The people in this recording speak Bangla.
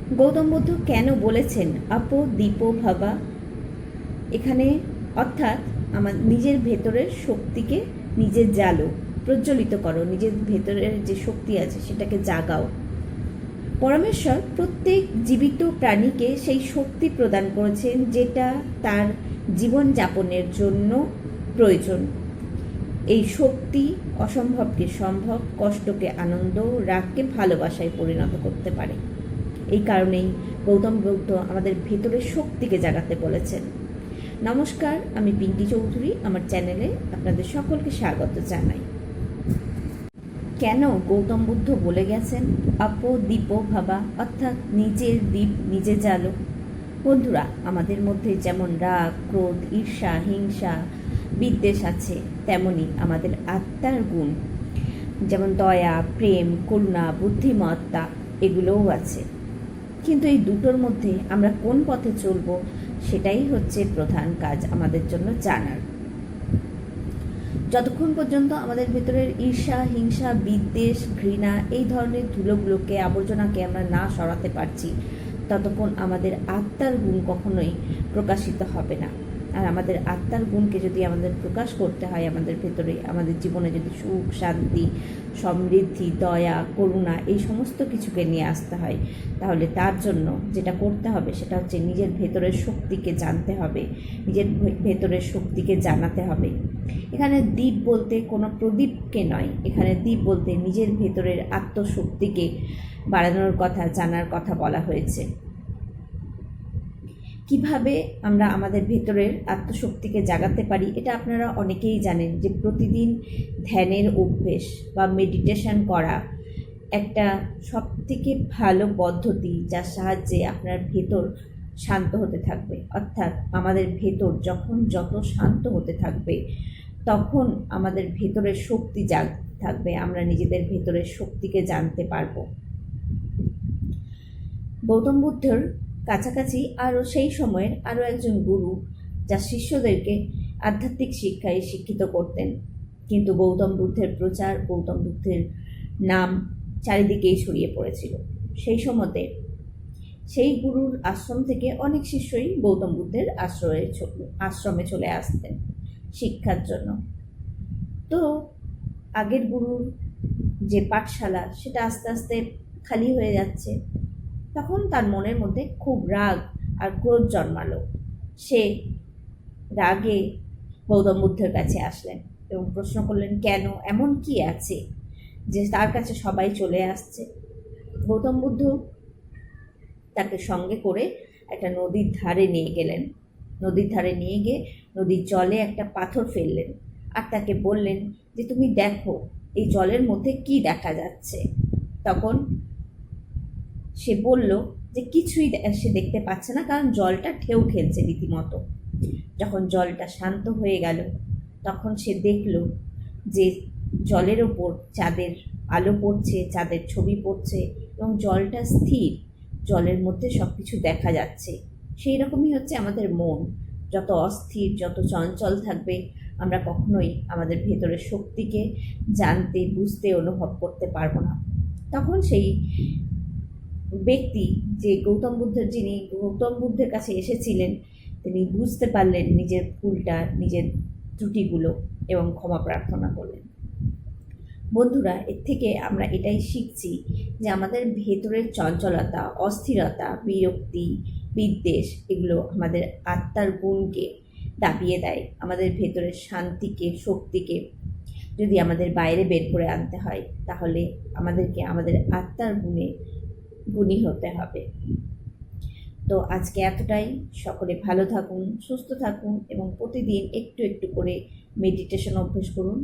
গৌতম বুদ্ধ কেন বলেছেন আপো দীপো ভাবা? এখানে অর্থাৎ আমার নিজের ভেতরের শক্তিকে নিজের জ্বালো, প্রজ্বলিত করো, নিজের ভেতরের যে শক্তি আছে সেটাকে জাগাও। পরমেশ্বর প্রত্যেক জীবিত প্রাণীকে সেই শক্তি প্রদান করেছেন যেটা তার জীবনযাপনের জন্য প্রয়োজন। এই শক্তি অসম্ভবকে সম্ভব, কষ্টকে আনন্দ, রাগকে ভালোবাসায় পরিণত করতে পারে। এই কারণেই গৌতম বুদ্ধ আমাদের ভেতরের শক্তিকে জাগাতে বলেছেন। নমস্কার, আমি পিঙ্কি চৌধুরী। আমার চ্যানেলে আপনাদের সকলকে স্বাগত জানাই। কেন গৌতম বুদ্ধ বলে গেছেন আপো দীপো ভাবা, অর্থাৎ নিজের দীপ নিজে জ্বালো? বন্ধুরা, আমাদের মধ্যে যেমন রাগ, ক্রোধ, ঈর্ষা, হিংসা, বিদ্বেষ আছে, তেমনি আমাদের আত্মার গুণ যেমন দয়া, প্রেম, করুণা, বুদ্ধিমত্তা এগুলোও আছে। কিন্তু এই দুটোর মধ্যে আমরা কোন পথে চলব সেটাই হচ্ছে প্রধান কাজ আমাদের জন্য জানার। যতক্ষণ পর্যন্ত আমাদের ভেতরের ঈর্ষা, হিংসা, বিদ্বেষ, ঘৃণা এই ধরনের ধুলোগুলোকে, আবর্জনাকে আমরা না সরাতে পারছি, ততক্ষণ আমাদের আত্মার গুণ কখনোই প্রকাশিত হবে না। আর আমাদের আত্মার গুণকে যদি আমাদের প্রকাশ করতে হয় আমাদের ভেতরে, আমাদের জীবনে যদি সুখ, শান্তি, সমৃদ্ধি, দয়া, করুণা এই সমস্ত কিছুকে নিয়ে আসতে হয়, তাহলে তার জন্য যেটা করতে হবে সেটা হচ্ছে নিজের ভেতরের শক্তিকে জানতে হবে, নিজের ভেতরের শক্তিকে জানাতে হবে। এখানে দ্বীপ বলতে কোনো প্রদীপকে নয়, এখানে দ্বীপ বলতে নিজের ভেতরের আত্মশক্তিকে বাড়ানোর কথা, জানার কথা বলা হয়েছে। কিভাবে আমরা আমাদের ভেতরের আত্মশক্তিকে জাগাতে পারি এটা আপনারা অনেকেই জানেন, যে প্রতিদিন ধ্যানের অভ্যেস বা মেডিটেশন করা একটা সবথেকে ভালো পদ্ধতি, যার সাহায্যে আপনার ভেতর শান্ত হতে থাকবে। অর্থাৎ আমাদের ভেতর যখন যত শান্ত হতে থাকবে তখন আমাদের ভেতরের শক্তি জাগতে থাকবে, আমরা নিজেদের ভেতরের শক্তিকে জানতে পারবো। গৌতম বুদ্ধর কাছাকাছি সেই সময়ের আরও একজন গুরু, যা শিষ্যদেরকে আধ্যাত্মিক শিক্ষায় শিক্ষিত করতেন। কিন্তু গৌতম বুদ্ধের প্রচার, গৌতম বুদ্ধের নাম চারিদিকেই ছড়িয়ে পড়েছিল। সেই সময়তে সেই গুরুর আশ্রম থেকে অনেক শিষ্যই গৌতম বুদ্ধের আশ্রমে চলে আসতেন শিক্ষার জন্য। তো আগের গুরুর যে পাঠশালা সেটা আস্তে আস্তে খালি হয়ে যাচ্ছে। তখন তার মনের মধ্যে খুব রাগ আর ক্রোধ জন্মালো। সে রাগে গৌতম বুদ্ধের কাছে আসলেন এবং প্রশ্ন করলেন, কেন, এমন কি আছে যে তার কাছে সবাই চলে আসছে? গৌতম বুদ্ধ তাকে সঙ্গে করে একটা নদীর ধারে নিয়ে গেলেন। নদীর ধারে নিয়ে গিয়ে নদীর জলে একটা পাথর ফেললেন আর তাকে বললেন যে তুমি দেখো এই জলের মধ্যে কি দেখা যাচ্ছে। তখন সে বলল যে কিছুই সে দেখতে পাচ্ছে না, কারণ জলটা ঢেউ খেলছে রীতিমতো। যখন জলটা শান্ত হয়ে গেল তখন সে দেখল যে জলের ওপর চাঁদের আলো পড়ছে, চাঁদের ছবি পড়ছে এবং জলটা স্থির, জলের মধ্যে সব কিছু দেখা যাচ্ছে। সেই রকমই হচ্ছে আমাদের মন, যত অস্থির, যত চঞ্চল থাকবে আমরা কখনোই আমাদের ভেতরের শক্তিকে জানতে, বুঝতে, অনুভব করতে পারবো না। তখন সেই ব্যক্তি, যে যিনি গৌতম বুদ্ধের কাছে এসেছিলেন, তিনি বুঝতে পারলেন নিজের ভুলটা, নিজের ত্রুটিগুলো এবং ক্ষমা প্রার্থনা করলেন। বন্ধুরা, এর থেকে আমরা এটাই শিখছি যে আমাদের ভেতরের চঞ্চলতা, অস্থিরতা, বিরক্তি, বিদ্বেষ এগুলো আমাদের আত্মার গুণকে দাবিয়ে দেয়। আমাদের ভেতরের শান্তিকে, শক্তিকে যদি আমাদের বাইরে বের করে আনতে হয়, তাহলে আমাদেরকে আমাদের আত্মার গুণী হতে হবে। তো আজকে এতটাই। সকলে ভালো থাকুন, সুস্থ থাকুন এবং প্রতিদিন একটু একটু করে মেডিটেশন অভ্যেস করুন।